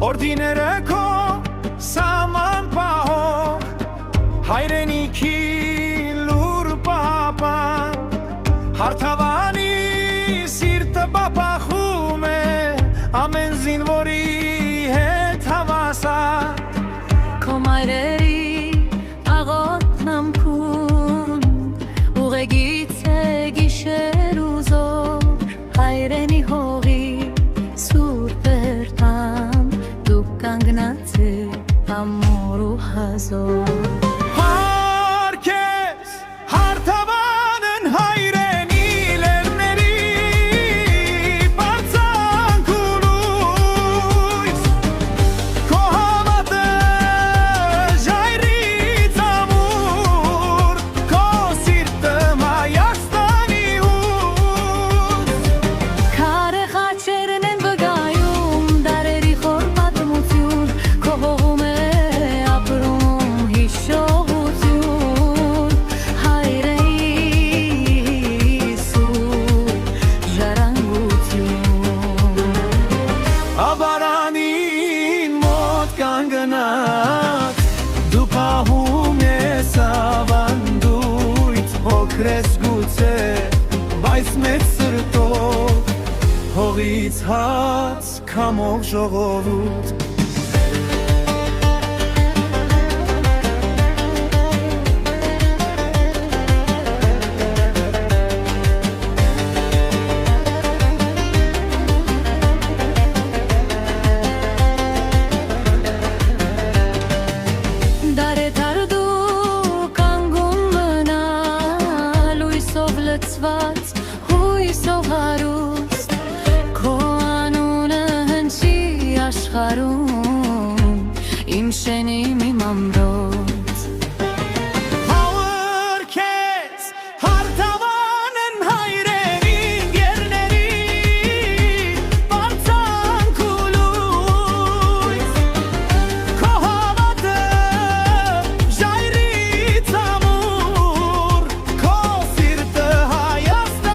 Օրդիները քո սաման պահող հայրենիքի լուր պապան հարթավանի սիրտը բապախում է ամեն զինվորի հետ հավասար Քո մայրերի աղոթն ամքուն ուղեգից է գիշեր ու զոր հայրենի հողի սուրբ երթան կանգնած է ամոր ու հազոր Հարկես հարթավանն հայրենի լեռների բարձանք ու լույս Քո հավատը ժայռից ամուր Քո սիրտը Հայաստանի հույս Քարե խաչերն են վգայում դարերի խոր պատմություն Քո հողում է ապրում հիշողություն Հայրենի սուրբ ժառանգություն Աբարանին մոտ կանգնած Դու պահում ես ավանդույթ Հոգրես գուցե, բայց մեծ սրտով Հողից հաց քամող ժողովուրդ Դարեդար դու կանգուն մնա լույսով լցված հույսով հարուստ Քո անունը հնչի աշխարհում իմ շեն իմ ամրոց